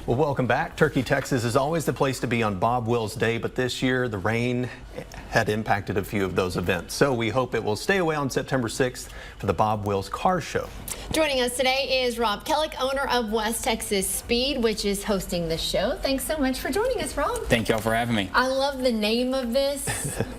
Well, welcome back. Turkey, Texas is always the place to be on Bob Wills Day, but this year the rain had impacted a few of those events. So we hope it will stay away on September 6th for the Bob Wills Car Show. Joining us today is Rob Kellick, owner of West Texas Speed, which is hosting the show. Thanks so much for joining us, Rob. Thank y'all for having me. I love the name of this,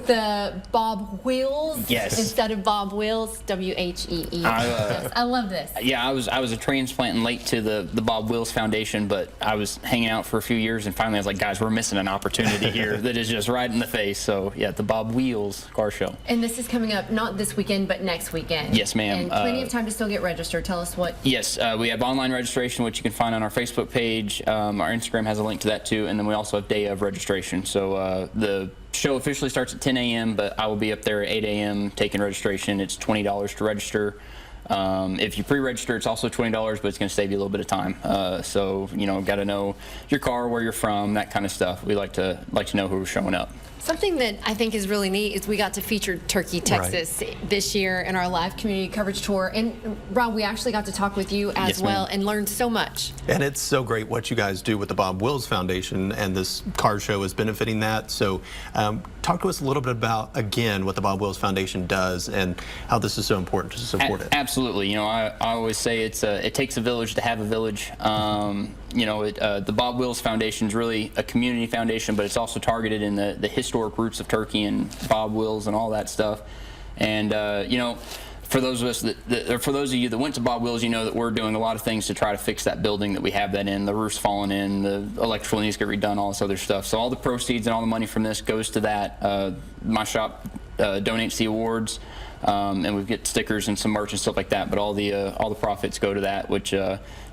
the Bob Wheels. Yes. Instead of Bob Wills, W-H-E-E. I love this. Yeah, I was a transplant and late to the Bob Wills Foundation, but I was hanging out for a few years, and finally I was like, guys, we're missing an opportunity here that is just right in the face. So yeah, the Bob Wills Car Show. And this is coming up not this weekend, but next weekend. Yes, ma'am. And plenty of time to still get registered. Tell us what. Yes, we have online registration, which you can find on our Facebook page. Our Instagram has a link to that too, and then we also have day of registration. So the show officially starts at 10 a.m., but I will be up there at 8 a.m. taking registration. It's $20 to register. If you pre-register, it's also $20, but it's going to save you a little bit of time. So, you know, got to know your car, where you're from, that kind of stuff. We like to know who's showing up. Something that I think is really neat is we got to feature Turkey, Texas this year in our live community coverage tour. And Rob, we actually got to talk with you as well and learned so much. And it's so great what you guys do with the Bob Wills Foundation, and this car show is benefiting that. So talk to us a little bit about, again, what the Bob Wills Foundation does and how this is so important to support it. Absolutely. You know, I always say it takes a village to have a village. You know, the Bob Wills Foundation is really a community foundation, but it's also targeted in the historic roots of Turkey and Bob Wills and all that stuff. And you know, for those of us for those of you that went to Bob Wills, you know that we're doing a lot of things to try to fix that building that we have that in. The roof's falling in, the electrical needs to get redone, all this other stuff. So all the proceeds and all the money from this goes to that. My shop donates the awards. And we get stickers and some merch and stuff like that, but all the profits go to that, which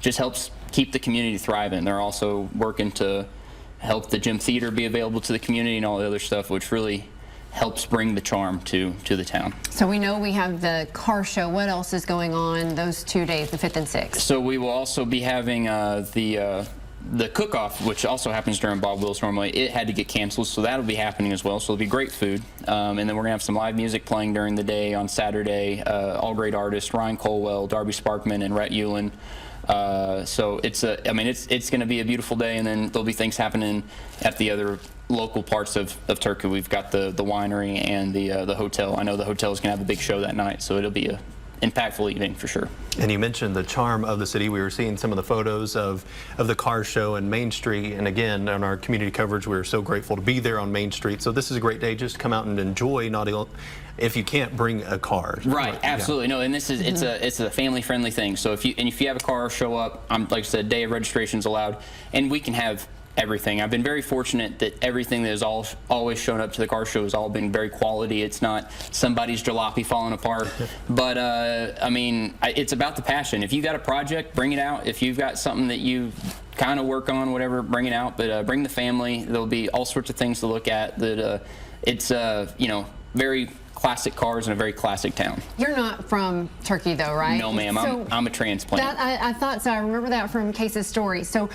just helps keep the community thriving. They're also working to help the gym theater be available to the community and all the other stuff, which really helps bring the charm to the town. So we know we have the car show. What else is going on those 2 days, the 5th and 6th? So we will also be having the cook-off, which also happens during Bob Wills normally. It had to get canceled, so that'll be happening as well. So it'll be great food. And then we're going to have some live music playing during the day on Saturday. All great artists, Ryan Colwell, Darby Sparkman, and Rhett Eulin. So I mean, it's going to be a beautiful day, and then there'll be things happening at the other local parts of Turkey. We've got the winery and the hotel. I know the hotel is going to have a big show that night, so it'll be a impactful evening for sure. And you mentioned the charm of the city. We were seeing some of the photos of the car show and Main Street, and again on our community coverage we were so grateful to be there on Main Street. So this is a great day just to come out and enjoy, if you can't bring a car. Right, absolutely. No, and this is it's a family friendly thing. So if you have a car, show up. Like I said, day of registration is allowed, and we can have everything. I've been very fortunate that everything that has always shown up to the car show has all been very quality. It's not somebody's jalopy falling apart. But I mean, it's about the passion. If you got a project, bring it out. If you've got something that you kind of work on, whatever, bring it out. But bring the family. There'll be all sorts of things to look at. That it's you know, very classic cars in a very classic town. You're not from Turkey though, right? No, ma'am. So I'm a transplant. I thought so. I remember that from Case's story. So,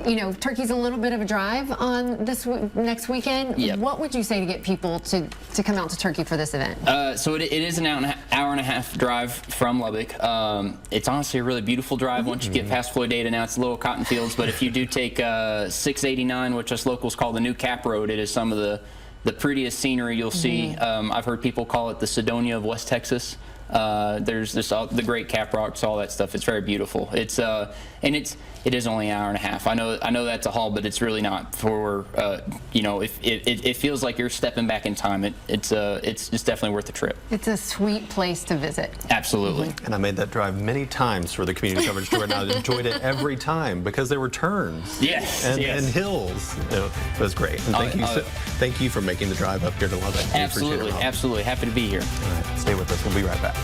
you know, Turkey's a little bit of a drive on this next weekend. Yep. What would you say to get people to come out to Turkey for this event? So it is an hour and a half drive from Lubbock. It's honestly a really beautiful drive once you get past Floydada. Now it's a little cotton fields, but if you do take 689, which us locals call the new Cap Road, it is some of the prettiest scenery you'll see. I've heard people call it the Sedonia of West Texas. There's the great Cap Rocks, all that stuff. It's very beautiful. And it is only an hour and a half. I know that's a haul, but it's really not. For you know, if it feels like you're stepping back in time. It's just definitely worth the trip. It's a sweet place to visit. Absolutely. And I made that drive many times for the community coverage tour, and I enjoyed it every time because there were turns and hills. It was great. And thank you for making the drive up here to Lubbock. Absolutely, absolutely. Happy to be here. All right, stay with us. We'll be right back.